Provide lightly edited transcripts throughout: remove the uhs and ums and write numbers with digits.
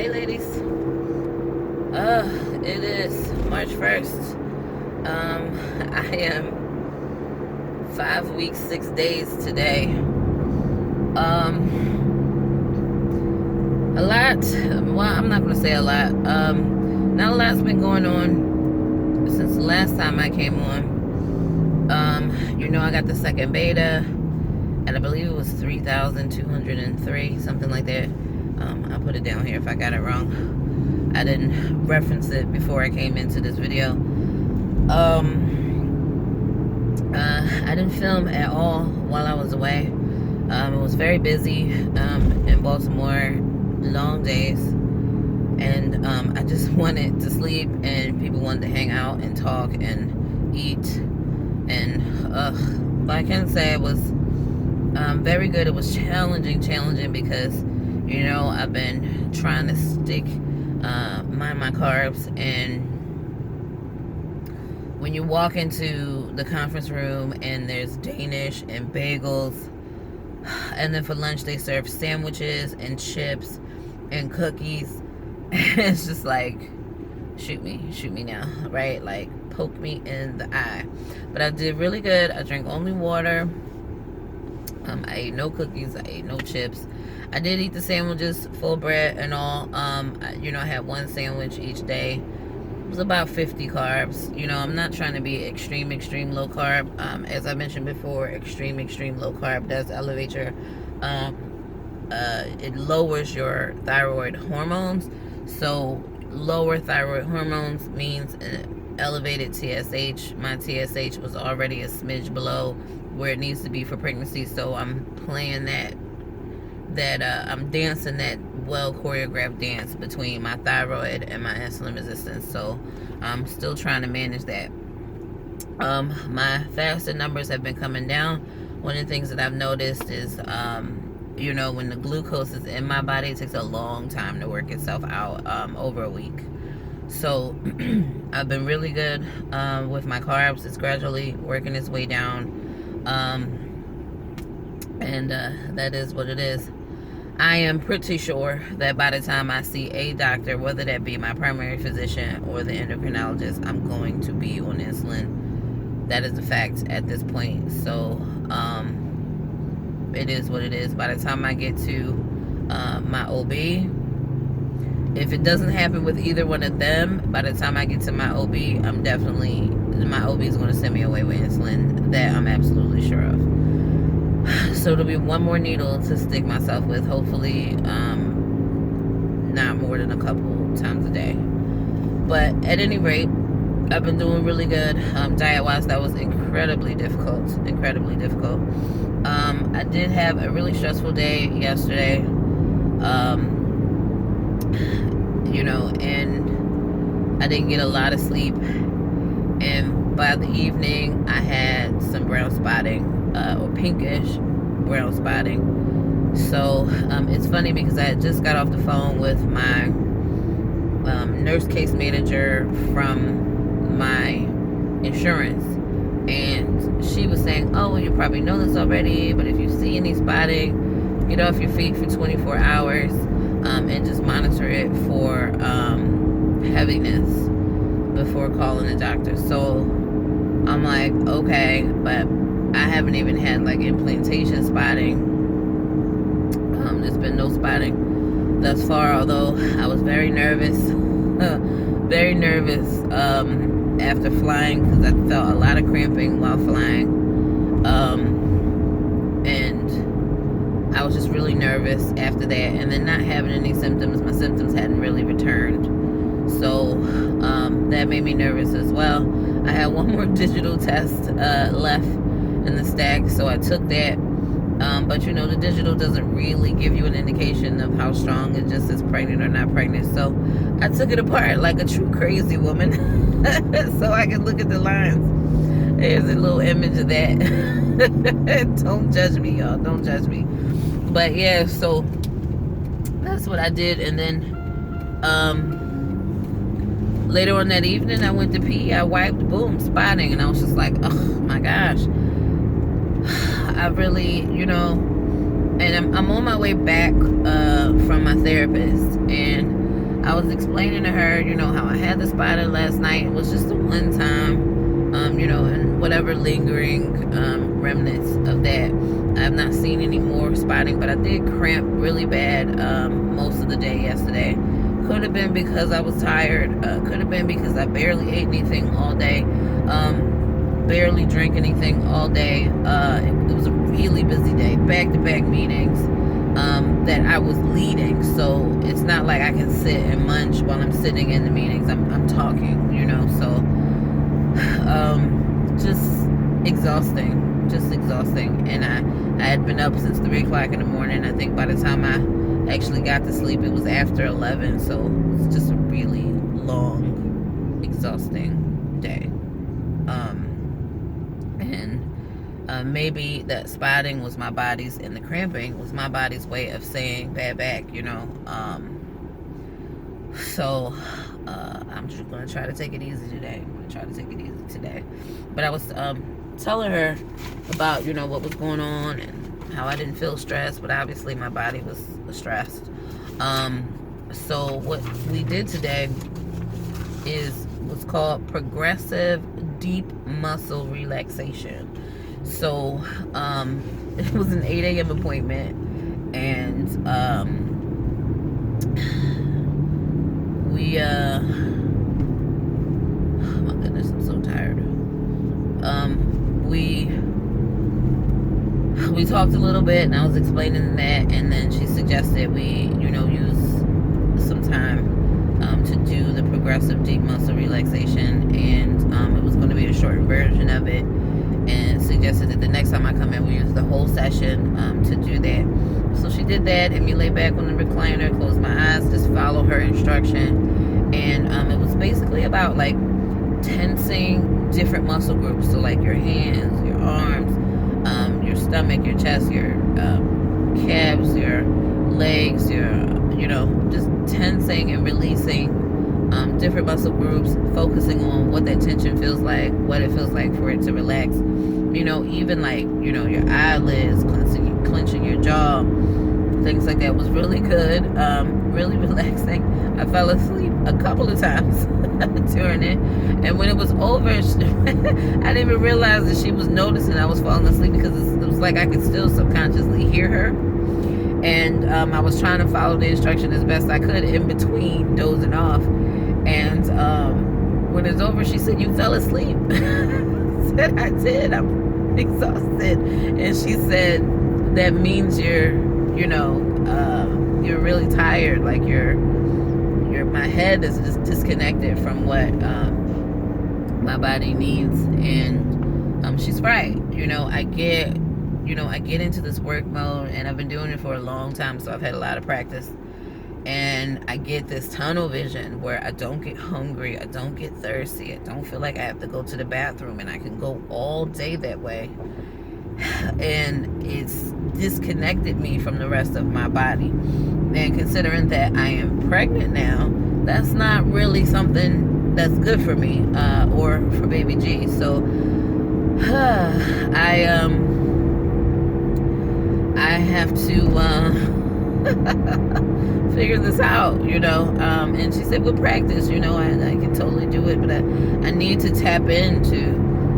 Hey ladies. It is March 1st. I am 5 weeks, 6 days today. A lot, well, I'm not gonna say a lot. Not a lot's been going on since the last time I came on. I got the second beta, and I believe it was 3,203, something like that. I'll put it down here if I got it wrong. I didn't reference it before I came into this video. I didn't film at all while I was away. It was very busy in Baltimore, long days, and I just wanted to sleep, and people wanted to hang out and talk and eat, and but I can say it was very good. It was challenging because I've been trying to mind my carbs, and when you walk into the conference room and there's Danish and bagels, and then for lunch they serve sandwiches and chips and cookies, it's just like, shoot me now, right? Like, poke me in the eye. But I did really good. I drank only water. I ate no cookies. I ate no chips. I did eat the sandwiches, full bread and all. I had one sandwich each day. It was about 50 carbs. I'm not trying to be extreme low carb. As I mentioned before, extreme low carb does elevate your, it lowers your thyroid hormones. So lower thyroid hormones means elevated TSH. My TSH was already a smidge below where it needs to be for pregnancy, so I'm playing that I'm dancing that well choreographed dance between my thyroid and my insulin resistance. So I'm still trying to manage that. My fasted numbers have been coming down. One of the things that I've noticed is when the glucose is in my body, it takes a long time to work itself out, over a week. So I've been really good with my carbs. It's gradually working its way down, and that is what it is. I am pretty sure that by the time I see a doctor, whether that be my primary physician or the endocrinologist, I'm going to be on insulin. That is a fact at this point. So it is what it is. By the time I get to my OB, if it doesn't happen with either one of them, by the time I get to my OB, my OB is going to send me away with insulin. That I'm absolutely sure of. So it'll be one more needle to stick myself with, hopefully not more than a couple times a day. But at any rate, I've been doing really good. Diet-wise, that was incredibly difficult. I did have a really stressful day yesterday. And I didn't get a lot of sleep. And by the evening, I had some brown spotting, or pinkish brown spotting. So it's funny because I had just got off the phone with my nurse case manager from my insurance, and she was saying, oh, well, you probably know this already, but if you see any spotting, get off your feet for 24 hours and just monitor it for heaviness before calling the doctor. So I'm like, okay, but I haven't even had like implantation spotting. There's been no spotting thus far, although I was very nervous after flying, because I felt a lot of cramping while flying, and I was just really nervous after that, and then not having any symptoms. My symptoms hadn't really returned, so that made me nervous as well. I had one more digital test left in the stack, so I took that, but the digital doesn't really give you an indication of how strong it just is pregnant or not pregnant. So I took it apart like a true crazy woman so I could look at the lines. There's a little image of that. Don't judge me, y'all, don't judge me. But yeah, so that's what I did. And then later on that evening, I went to pee. I wiped, boom, spotting, and I was just like, oh my gosh. I really, and I'm on my way back from my therapist, and I was explaining to her, how I had the spider last night. It was just the one time, and whatever lingering remnants of that. I have not seen any more spotting, but I did cramp really bad most of the day yesterday. Could have been because I was tired. Could have been because I barely ate anything all day. Barely drank anything all day. It was a really busy day. Back-to-back meetings that I was leading. So it's not like I can sit and munch while I'm sitting in the meetings. I'm talking, so just exhausting. Just exhausting. And I had been up since 3 o'clock in the morning. I think by the time I actually got to sleep, it was after 11. So it's just a really long, exhausting day. And maybe that spotting was my body's, and the cramping was my body's way of saying bad back, So I'm just going to try to take it easy today. But I was telling her about, what was going on and how I didn't feel stressed, but obviously my body was stressed. So what we did today is what's called progressive deep muscle relaxation. So it was an 8 a.m. appointment, and we oh my goodness, I'm so tired. We talked a little bit, and I was explaining that, and then she suggested we use some time to do the progressive deep muscle relaxation, and it was going to be a shortened version of it, and suggested that the next time I come in we use the whole session to do that. So she did that, and we lay back on the recliner, closed my eyes, just follow her instruction, and it was basically about like tensing different muscle groups, so like your hands, your arms, your stomach, your chest, your calves, your legs, your just tensing and releasing different muscle groups, focusing on what that tension feels like, what it feels like for it to relax. Even like your eyelids, clenching your jaw, things like that was really good, really relaxing. I fell asleep a couple of times during it, and when it was over, I didn't even realize that she was noticing I was falling asleep, because it was like I could still subconsciously hear her, and I was trying to follow the instruction as best I could in between dozing off, and when it's over, she said, "You fell asleep." I said, "I did. I'm exhausted," and she said, "That means you're really tired, like my head is just disconnected from what my body needs." And she's right. I get into this work mode, and I've been doing it for a long time, so I've had a lot of practice, and I get this tunnel vision where I don't get hungry, I don't get thirsty, I don't feel like I have to go to the bathroom, and I can go all day that way. And it's disconnected me from the rest of my body. And considering that I am pregnant now, that's not really something that's good for me or for baby G. So I have to figure this out, and she said, "With practice, I can totally do it, but I need to tap into,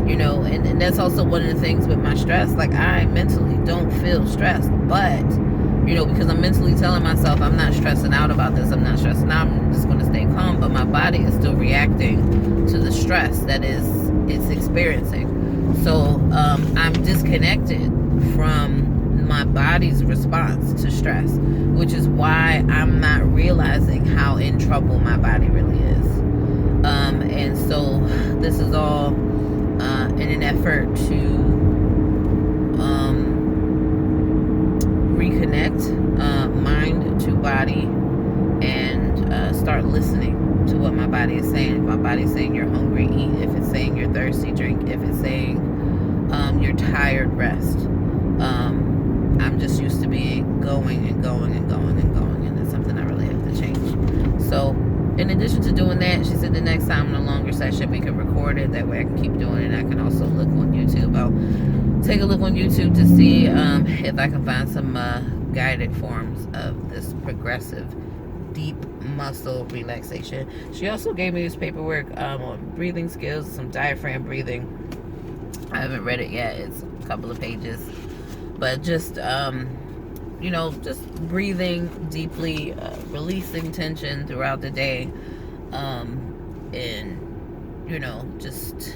and that's also one of the things with my stress. Like, I mentally don't feel stressed, but because I'm mentally telling myself I'm not stressing out about this, I'm not stressing out, I'm just going to stay calm, but my body is still reacting to the stress that it's experiencing. So I'm disconnected from my body's response to stress, which is why I'm not realizing how in trouble my body really is. And so this is all in an effort to reconnect mind to body, and start listening to what my body is saying. If my body is saying you're hungry, eat. If it's saying you're thirsty, drink. If it's saying you're tired, rest. I'm just used to being going, and it's something I really have to change. So in addition to doing that, she said the next time in a longer session we can record it, that way I can keep doing it. I can also look on YouTube. I'll take a look on YouTube to see if I can find some guided forms of this progressive deep muscle relaxation. She also gave me this paperwork on breathing skills, some diaphragm breathing. I haven't read it yet. It's a couple of pages, but just just breathing deeply, releasing tension throughout the day, and just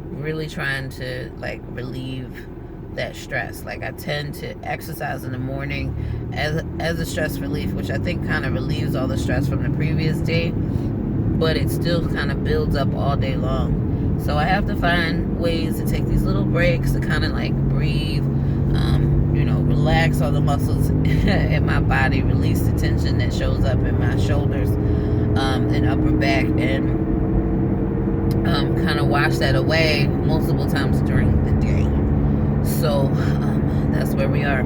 really trying to like relieve that stress. Like, I tend to exercise in the morning as a stress relief, which I think kind of relieves all the stress from the previous day, but it still kind of builds up all day long. So I have to find ways to take these little breaks to kind of like breathe, relax all the muscles in my body, release the tension that shows up in my shoulders and upper back, and kind of wash that away multiple times during the day. So that's where we are.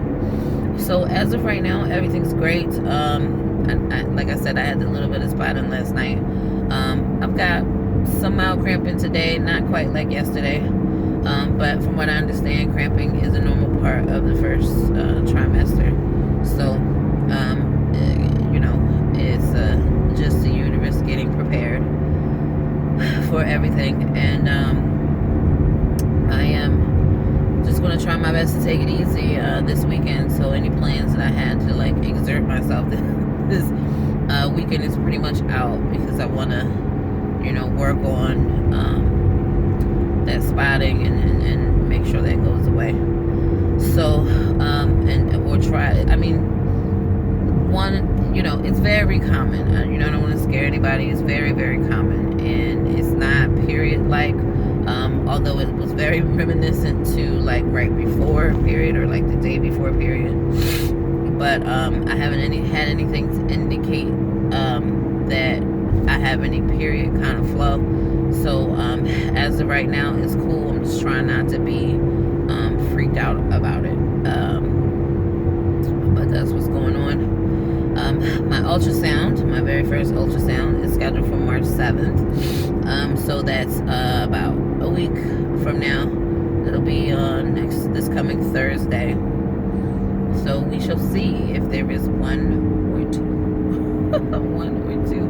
So as of right now, everything's great. Like I said, I had a little bit of spotting last night. I've got some mild cramping today, not quite like yesterday, but from what I understand, cramping is a normal part of the first trimester. So it's just the uterus getting prepared for everything, and I am just going to try my best to take it easy this weekend. So any plans that I had to like exert myself this weekend is pretty much out, because I want to work on that spotting and make sure that goes away. So and we'll try, it's very common. I don't want to scare anybody. It's very, very common, and it's not period like, although it was very reminiscent to like right before period, or like the day before period. But I haven't had anything to indicate that I have any period kind of flow. So as of right now, it's cool. I'm just trying not to be freaked out about it. But that's what's going on. My ultrasound, my very first ultrasound, is scheduled for March 7th. So that's about a week from now. It'll be this coming Thursday. So we shall see if there is one or two. One or two.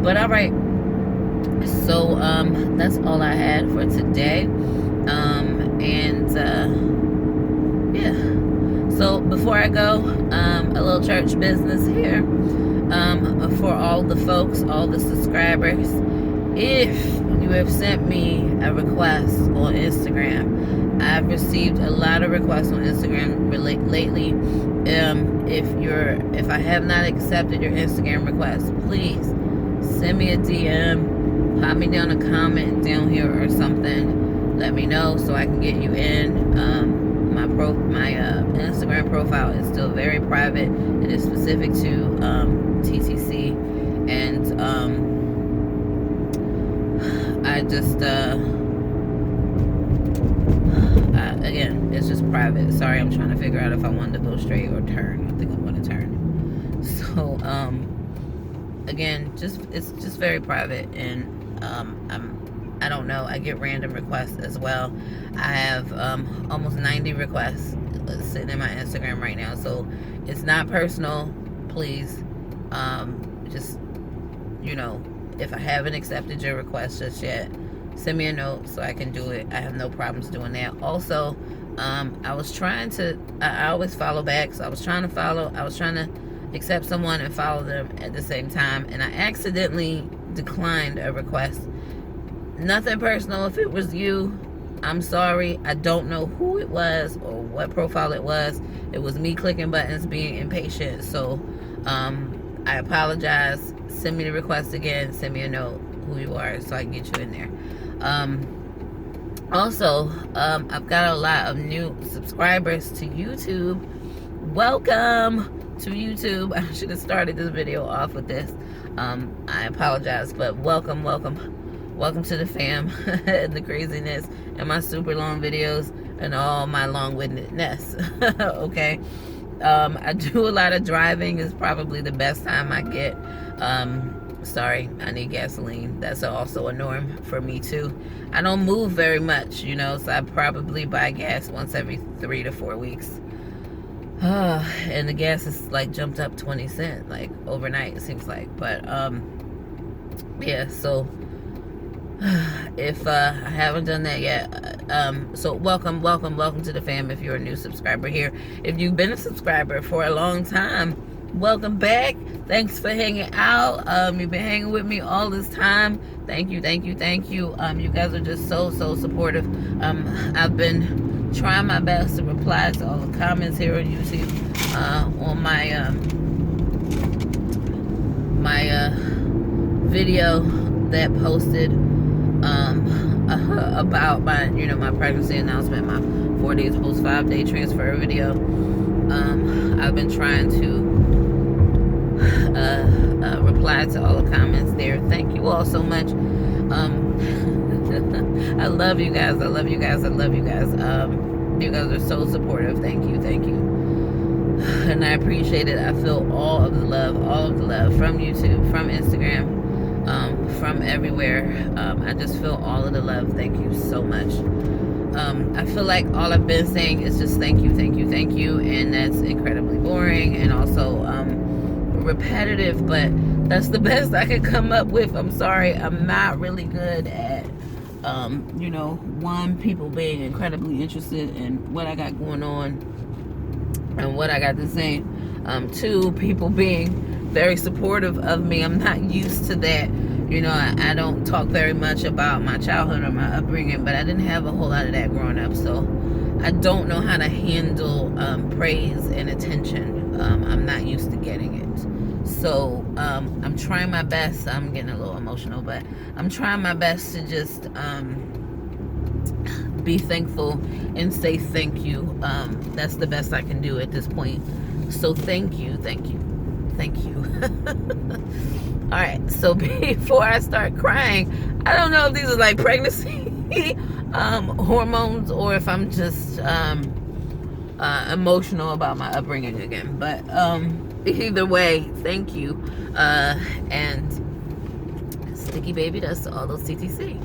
But all right. So that's all I had for today. Yeah. So before I go, a little church business here. For all the folks, all the subscribers, if you have sent me a request on Instagram, I've received a lot of requests on Instagram lately. If I have not accepted your Instagram request, please send me a DM, pop me down a comment down here or something. Let me know so I can get you in. My Instagram profile is still very private. It is specific to TTC, and I just again, it's just private. Sorry, I'm trying to figure out if I wanted to go straight or turn. I think I'm going to turn. So again, it's just very private, and I don't know, I get random requests as well. I have almost 90 requests sitting in my Instagram right now, so it's not personal. Please just if I haven't accepted your request just yet, send me a note so I can do it. I have no problems doing that. Also, I always follow back, so I was trying to accept someone and follow them at the same time, and I accidentally declined a request. Nothing personal. If it was you, I'm sorry. I don't know who it was or what profile it was. It was me clicking buttons, being impatient. So I apologize. Send me the request again. Send me a note who you are so I can get you in there. Also, I've got a lot of new subscribers to YouTube. Welcome to YouTube. I should have started this video off with this. I apologize, but welcome to the fam. The craziness and my super long videos and all my long-windedness. Okay. I do a lot of driving. It's probably the best time I get. Sorry, I need gasoline. That's also a norm for me too. I don't move very much, so I probably buy gas once every 3 to 4 weeks. And the gas is like jumped up 20 cents like overnight, it seems like. But yeah, so if I haven't done that yet, so welcome to the fam. If you're a new subscriber here, if you've been a subscriber for a long time, welcome back. Thanks for hanging out. You've been hanging with me all this time. Thank you. You guys are just so supportive. I've been trying my best to reply to all the comments here on YouTube, on my video that posted about my my pregnancy announcement, my 4 days post 5-day transfer video. I've been trying to reply to all the comments there. Thank you all so much. I love you guys. You guys are so supportive. Thank you. And I appreciate it. I feel all of the love from YouTube, from Instagram, from everywhere. I just feel all of the love. Thank you so much. I feel like all I've been saying is just thank you, and that's incredibly boring and also repetitive, but that's the best I could come up with. I'm sorry, I'm not really good at people being incredibly interested in what I got going on and what I got to say. Two, people being very supportive of me. I'm not used to that. I don't talk very much about my childhood or my upbringing, but I didn't have a whole lot of that growing up, so I don't know how to handle praise and attention. I'm not used to getting it. So I'm trying my best. I'm getting a little emotional, but I'm trying my best to just be thankful and say thank you. That's the best I can do at this point. So thank you. All right, so before I start crying, I don't know if these are like pregnancy hormones or if I'm just emotional about my upbringing again. But either way, thank you. And sticky baby dust to all those CTC.